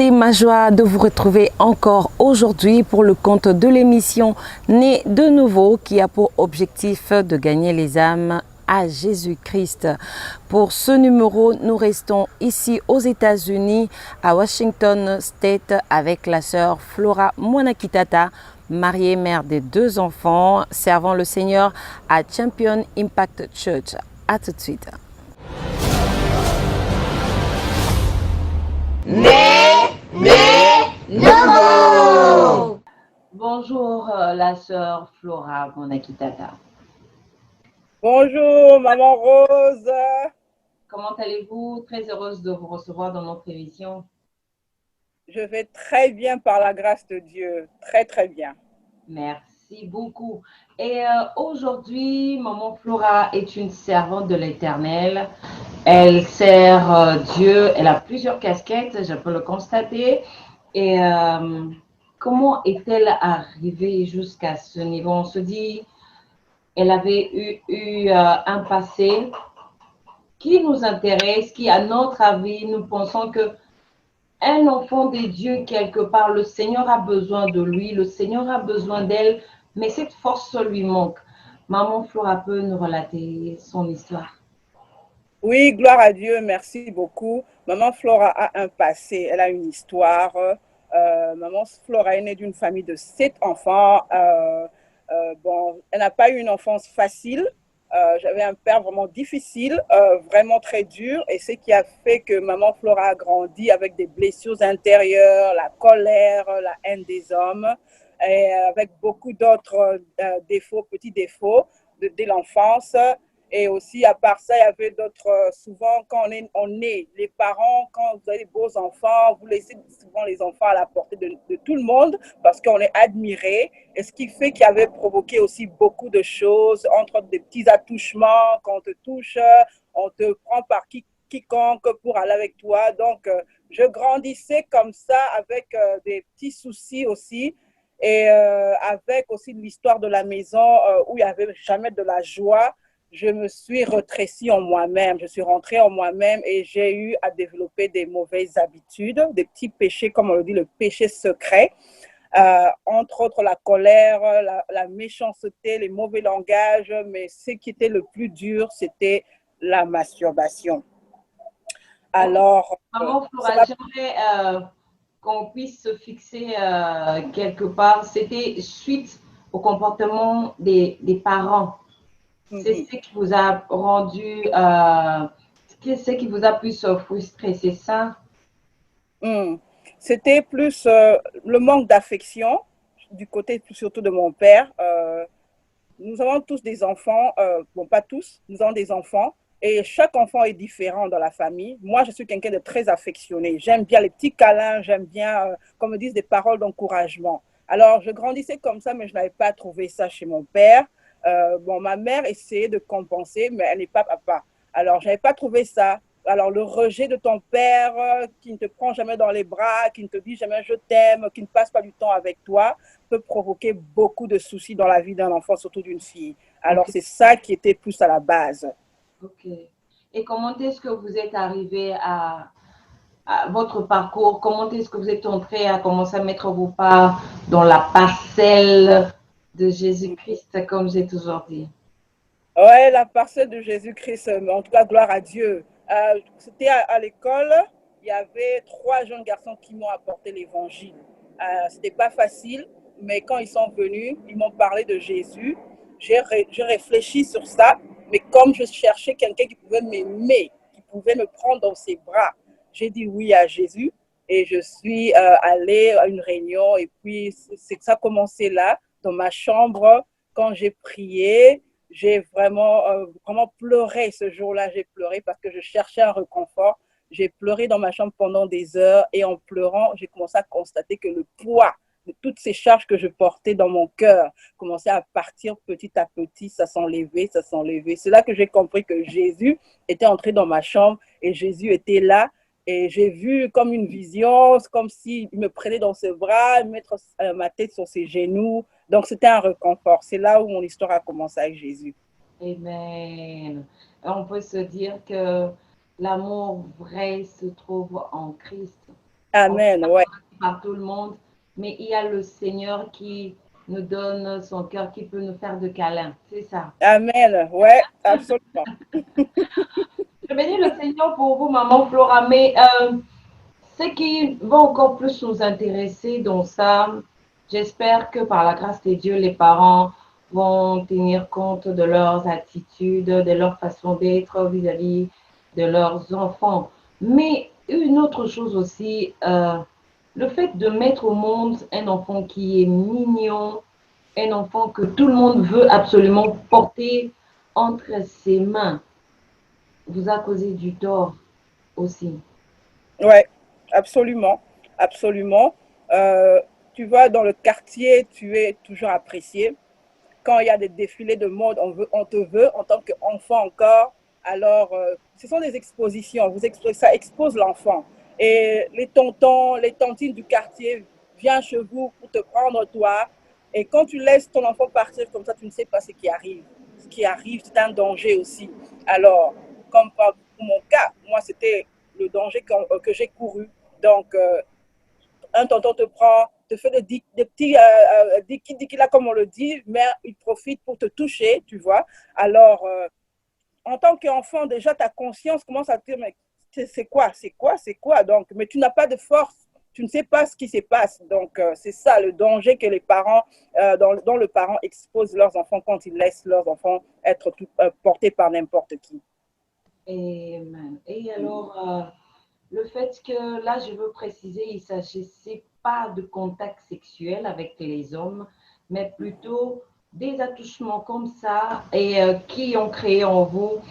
Regardez ma joie de vous retrouver encore aujourd'hui pour le compte de l'émission Né de nouveau qui a pour objectif de gagner les âmes à Jésus-Christ. Pour ce numéro, nous restons ici aux États-Unis, à Washington State, avec la sœur Flora Monakitata, mariée, mère de 2 enfants, servant le Seigneur à Champion Impact Church. À tout de suite. Nouveau. Bonjour la sœur Flora Monakitata. Bonjour Maman Rose. Comment allez-vous? Très heureuse de vous recevoir dans notre émission. Je vais très bien par la grâce de Dieu. Très très bien. Merci beaucoup. Et aujourd'hui, Maman Flora est une servante de l'Éternel. Elle sert Dieu. Elle a plusieurs casquettes, je peux le constater. Et comment est-elle arrivée jusqu'à ce niveau? On se dit, elle avait eu un passé qui nous intéresse, qui, à notre avis, nous pensons que un enfant de Dieu, quelque part, le Seigneur a besoin de lui, le Seigneur a besoin d'elle, mais cette force lui manque. Maman Flora peut nous relater son histoire. Oui, gloire à Dieu, merci beaucoup. Maman Flora a un passé, elle a une histoire. Maman Flora est née d'une famille de 7 enfants. Bon, elle n'a pas eu une enfance facile. J'avais un père vraiment difficile, vraiment très dur. Et ce qui a fait que Maman Flora a grandi avec des blessures intérieures, la colère, la haine des hommes, et avec beaucoup d'autres défauts, petits défauts dès l'enfance. Et aussi, à part ça, il y avait d'autres, souvent, quand on est, les parents, quand vous avez des beaux enfants, vous laissez souvent les enfants à la portée de tout le monde parce qu'on est admiré. Et ce qui fait qu'il y avait provoqué aussi beaucoup de choses, entre des petits attouchements, quand on te touche, on te prend par quiconque pour aller avec toi. Donc, je grandissais comme ça avec des petits soucis aussi. Et avec aussi l'histoire de la maison où il n'y avait jamais de la joie, je me suis rétrécie en moi-même, je suis rentrée en moi-même et j'ai eu à développer des mauvaises habitudes, des petits péchés, comme on le dit, le péché secret, entre autres la colère, la méchanceté, les mauvais langages, mais ce qui était le plus dur, c'était la masturbation. Alors, Maman Flora, j'aimerais qu'on puisse se fixer quelque part. C'était suite au comportement des parents. C'est ce qui vous a rendu, ce qui vous a plus frustré, c'est ça? C'était plus le manque d'affection du côté surtout de mon père. Nous avons tous des enfants, bon pas tous, nous avons des enfants et chaque enfant est différent dans la famille. Moi, je suis quelqu'un de très affectionné. J'aime bien les petits câlins, j'aime bien, comme me disent, des paroles d'encouragement. Alors, je grandissais comme ça, mais je n'avais pas trouvé ça chez mon père. Bon, ma mère essayait de compenser, mais elle n'est pas papa. Alors, je n'avais pas trouvé ça. Alors, le rejet de ton père qui ne te prend jamais dans les bras, qui ne te dit jamais je t'aime, qui ne passe pas du temps avec toi, peut provoquer beaucoup de soucis dans la vie d'un enfant, surtout d'une fille. Alors, c'est ça qui était plus à la base. Ok. Et comment est-ce que vous êtes arrivé à votre parcours? Comment est-ce que vous êtes entré à commencer à mettre vos pas dans la parcelle de Jésus-Christ, comme j'ai toujours dit? Ouais, la parcelle de Jésus-Christ, en tout cas, gloire à Dieu. C'était à l'école, il y avait 3 jeunes garçons qui m'ont apporté l'évangile. C'était pas facile, mais quand ils sont venus, ils m'ont parlé de Jésus. J'ai réfléchi sur ça, mais comme je cherchais quelqu'un qui pouvait m'aimer, qui pouvait me prendre dans ses bras, j'ai dit oui à Jésus et je suis allée à une réunion et puis ça a commencé là, dans ma chambre, quand j'ai prié. J'ai vraiment pleuré ce jour-là. J'ai pleuré parce que je cherchais un réconfort. J'ai pleuré dans ma chambre pendant des heures et en pleurant, j'ai commencé à constater que le poids de toutes ces charges que je portais dans mon cœur commençait à partir petit à petit. Ça s'enlevait, ça s'enlevait. C'est là que j'ai compris que Jésus était entré dans ma chambre et Jésus était là. Et j'ai vu comme une vision, comme s'il me prenait dans ses bras, mettre ma tête sur ses genoux. Donc, c'était un réconfort. C'est là où mon histoire a commencé avec Jésus. Amen. On peut se dire que l'amour vrai se trouve en Christ. Amen, ouais. Par tout le monde, mais il y a le Seigneur qui nous donne son cœur, qui peut nous faire de câlins. C'est ça. Amen, ouais, absolument. Je bénis le Seigneur pour vous, maman Flora, mais ce qui va encore plus nous intéresser dans ça, j'espère que par la grâce de Dieu, les parents vont tenir compte de leurs attitudes, de leur façon d'être vis-à-vis de leurs enfants. Mais une autre chose aussi, le fait de mettre au monde un enfant qui est mignon, un enfant que tout le monde veut absolument porter entre ses mains, vous a causé du tort aussi. Ouais, absolument, absolument. Euh, Tu vois, dans le quartier, tu es toujours apprécié. Quand il y a des défilés de mode, on te veut en tant qu'enfant encore. Alors, ce sont des expositions. Ça expose l'enfant. Et les tontons, les tantines du quartier viennent chez vous pour te prendre toi. Et quand tu laisses ton enfant partir comme ça, tu ne sais pas ce qui arrive. Ce qui arrive, c'est un danger aussi. Alors, comme pour mon cas, moi, c'était le danger que j'ai couru. Donc, un tonton te prend, te fait des petits diki-diki là, comme on le dit, mais il profite pour te toucher, tu vois. Alors, en tant qu'enfant, déjà, ta conscience commence à te dire, mais c'est quoi, c'est quoi, c'est quoi. Donc, mais tu n'as pas de force, tu ne sais pas ce qui se passe. Donc, c'est ça le danger que les parents, dont le parent expose leurs enfants quand ils laissent leurs enfants être portés par n'importe qui. Et alors, le fait que là, je veux préciser, il ne s'agissait pas de contact sexuel avec les hommes, mais plutôt des attouchements comme ça et qui ont créé en vous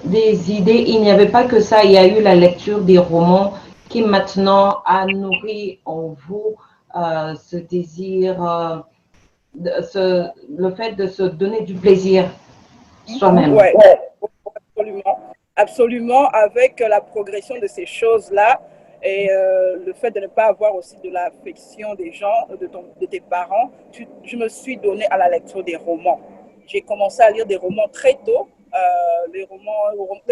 des idées. Il n'y avait pas que ça, il y a eu la lecture des romans qui maintenant a nourri en vous ce désir, le fait de se donner du plaisir soi-même. Ouais, absolument. Absolument, avec la progression de ces choses-là et le fait de ne pas avoir aussi de l'affection des gens, de tes parents, je me suis donné à la lecture des romans. J'ai commencé à lire des romans très tôt, les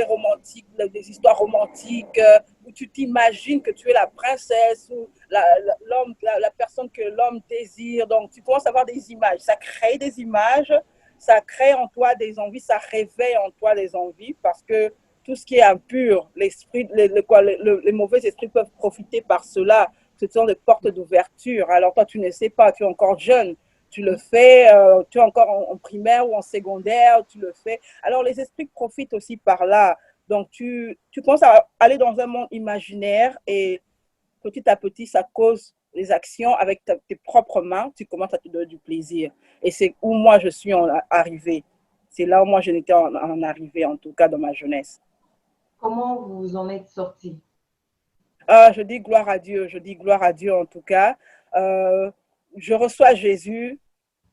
romantiques, les histoires romantiques, où tu t'imagines que tu es la princesse ou la personne que l'homme désire. Donc, tu commences à avoir des images. Ça crée des images, ça crée en toi des envies, ça réveille en toi des envies parce que tout ce qui est impur, l'esprit, les mauvais esprits peuvent profiter par cela. Ce sont des portes d'ouverture. Alors toi, tu ne sais pas, tu es encore jeune, tu le fais, tu es encore en primaire ou en secondaire, tu le fais. Alors les esprits profitent aussi par là. Donc tu commences à aller dans un monde imaginaire et petit à petit, ça cause les actions avec tes propres mains, tu commences à te donner du plaisir. Et c'est où moi je suis arrivée. C'est là où moi je n'étais en arrivée, en tout cas dans ma jeunesse. Comment vous en êtes sorti? Ah, je dis gloire à Dieu, je dis gloire à Dieu en tout cas. Euh, je reçois Jésus,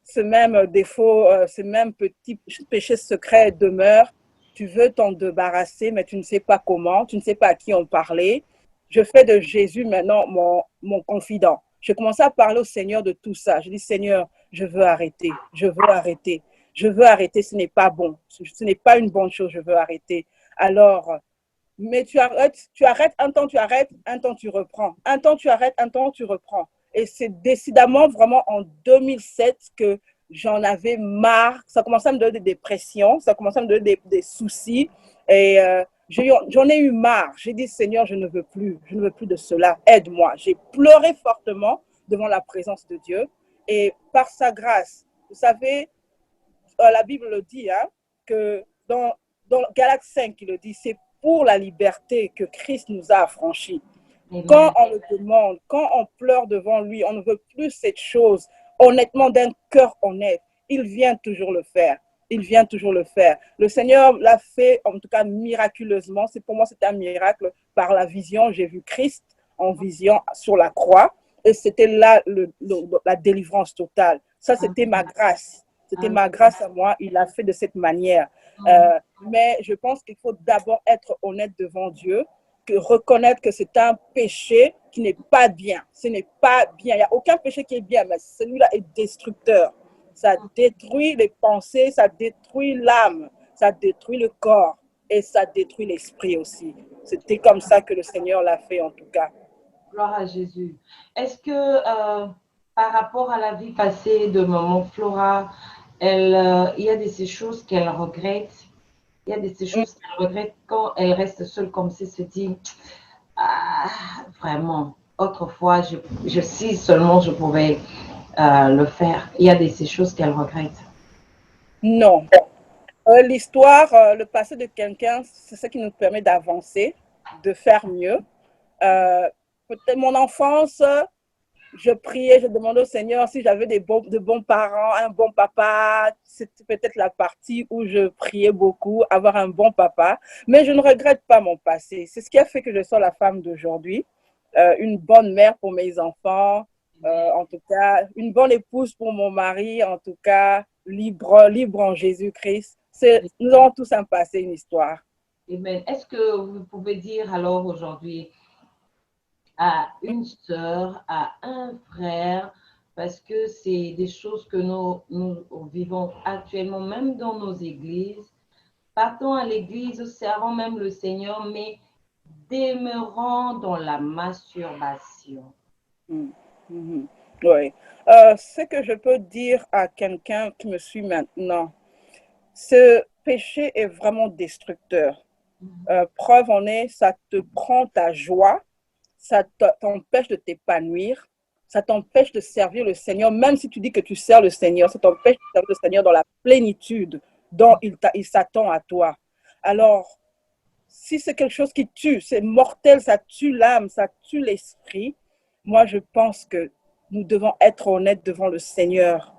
ce même défaut, ce même petit péché secret demeure. Tu veux t'en débarrasser, mais tu ne sais pas comment, tu ne sais pas à qui en parler. Je fais de Jésus maintenant mon confident. Je commence à parler au Seigneur de tout ça. Je dis, Seigneur, je veux arrêter, je veux arrêter, je veux arrêter, ce n'est pas bon, ce n'est pas une bonne chose, je veux arrêter. Alors, mais tu arrêtes, un temps tu reprends, un temps tu arrêtes, un temps tu reprends. Et c'est décidément vraiment en 2007 que j'en avais marre. Ça commençait à me donner des dépressions, ça commençait à me donner des soucis. Et j'en ai eu marre. J'ai dit, Seigneur, je ne veux plus, je ne veux plus de cela. Aide-moi. J'ai pleuré fortement devant la présence de Dieu. Et par sa grâce, vous savez, la Bible le dit, hein, que dans Galates 5, il le dit, c'est pour la liberté que Christ nous a affranchis. Quand Amen. on le demande, quand on pleure devant lui, on ne veut plus cette chose, honnêtement, d'un cœur honnête, il vient toujours le faire. Il vient toujours le faire. Le Seigneur l'a fait, en tout cas, miraculeusement. Pour moi, c'était un miracle par la vision. J'ai vu Christ en vision sur la croix. Et c'était là la délivrance totale. Ça, c'était ma grâce. C'était Amen. ma grâce à moi. Il l'a fait de cette manière. Mais je pense qu'il faut d'abord être honnête devant Dieu, reconnaître que c'est un péché qui n'est pas bien. Ce n'est pas bien. Il n'y a aucun péché qui est bien, mais celui-là est destructeur. Ça détruit les pensées, ça détruit l'âme, ça détruit le corps et ça détruit l'esprit aussi. C'était comme ça que le Seigneur l'a fait en tout cas. Gloire à Jésus. Est-ce que par rapport à la vie passée de maman Flora, il y a de ces choses qu'elle regrette? Il y a de ces choses qu'elle regrette quand elle reste seule comme si se dit, ah, vraiment, autrefois, si seulement je pouvais le faire. Il y a de ces choses qu'elle regrette. Non. L'histoire, le passé de quelqu'un, c'est ce qui nous permet d'avancer, de faire mieux. Peut-être mon enfance, je priais, je demandais au Seigneur si j'avais de bons parents, un bon papa. C'était peut-être la partie où je priais beaucoup, avoir un bon papa. Mais je ne regrette pas mon passé. C'est ce qui a fait que je sois la femme d'aujourd'hui. Une bonne mère pour mes enfants, en tout cas, une bonne épouse pour mon mari, en tout cas, libre en Jésus-Christ. Nous avons tous un passé, une histoire. Amen. Est-ce que vous pouvez dire alors aujourd'hui à une sœur, à un frère, parce que c'est des choses que nous vivons actuellement, même dans nos églises. Partons à l'église, servons même le Seigneur, mais demeurons dans la masturbation. Oui. Ce que je peux dire à quelqu'un qui me suit maintenant, ce péché est vraiment destructeur. Preuve en est, ça te prend ta joie, ça t'empêche de t'épanouir, ça t'empêche de servir le Seigneur, même si tu dis que tu sers le Seigneur, ça t'empêche de servir le Seigneur dans la plénitude dont il s'attend à toi. Alors, si c'est quelque chose qui tue, c'est mortel, ça tue l'âme, ça tue l'esprit, moi je pense que nous devons être honnêtes devant le Seigneur.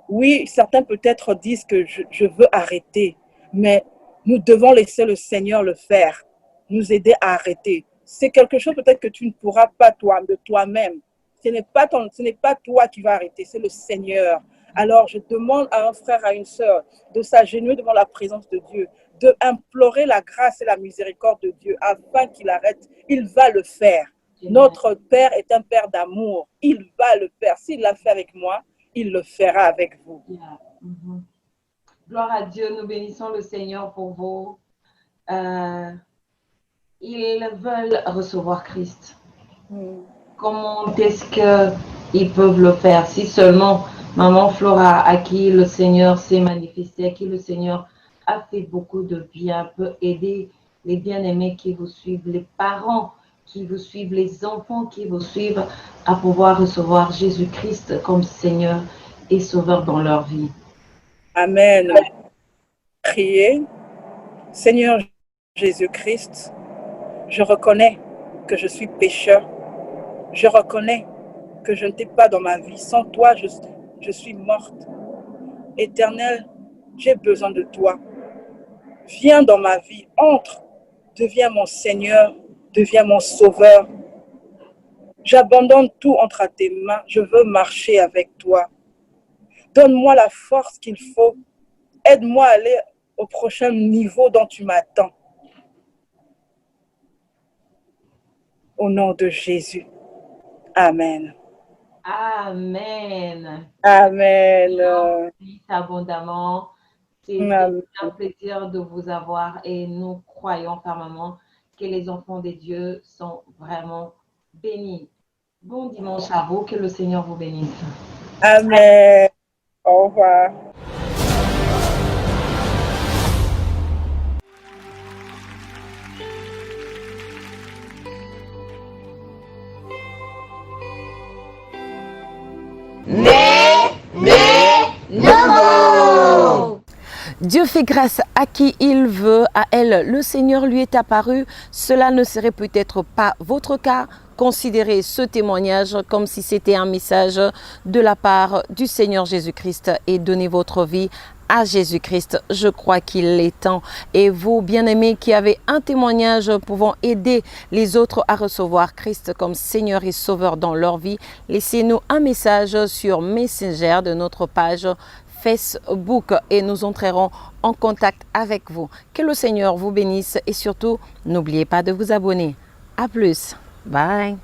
Oui, certains peut-être disent que je veux arrêter, mais nous devons laisser le Seigneur le faire, nous aider à arrêter. C'est quelque chose peut-être que tu ne pourras pas de toi-même. Ce n'est pas toi qui vas arrêter, c'est le Seigneur. Alors je demande à un frère, à une sœur de s'agenouiller devant la présence de Dieu, de implorer la grâce et la miséricorde de Dieu afin qu'il arrête. Il va le faire. Notre Père est un Père d'amour. Il va le faire. S'il l'a fait avec moi, il le fera avec vous. Gloire à Dieu, nous bénissons le Seigneur pour vous. Ils veulent recevoir Christ. Comment est-ce qu'ils peuvent le faire? Si seulement maman Flora, à qui le Seigneur s'est manifesté, à qui le Seigneur a fait beaucoup de bien, peut aider les bien-aimés qui vous suivent, les parents qui vous suivent, les enfants qui vous suivent, à pouvoir recevoir Jésus-Christ comme Seigneur et Sauveur dans leur vie. Amen. Priez. Seigneur Jésus-Christ, je reconnais que je suis pécheur. Je reconnais que je ne t'ai pas dans ma vie. Sans toi, je suis morte. Éternel, j'ai besoin de toi. Viens dans ma vie, entre, deviens mon Seigneur, deviens mon Sauveur. J'abandonne tout entre tes mains, je veux marcher avec toi. Donne-moi la force qu'il faut. Aide-moi à aller au prochain niveau dont tu m'attends. Au nom de Jésus. Amen. Amen. Amen. Abondamment. C'est un plaisir de vous avoir et nous croyons fermement que les enfants de Dieu sont vraiment bénis. Bon dimanche à vous, que le Seigneur vous bénisse. Amen. Au revoir. Dieu fait grâce à qui il veut, à elle le Seigneur lui est apparu. Cela ne serait peut-être pas votre cas. Considérez ce témoignage comme si c'était un message de la part du Seigneur Jésus-Christ et donnez votre vie à Jésus-Christ. Je crois qu'il est temps. Et vous, bien-aimés, qui avez un témoignage pouvant aider les autres à recevoir Christ comme Seigneur et Sauveur dans leur vie, laissez-nous un message sur Messenger de notre page Facebook et nous entrerons en contact avec vous. Que le Seigneur vous bénisse et surtout, n'oubliez pas de vous abonner. À plus. Bye.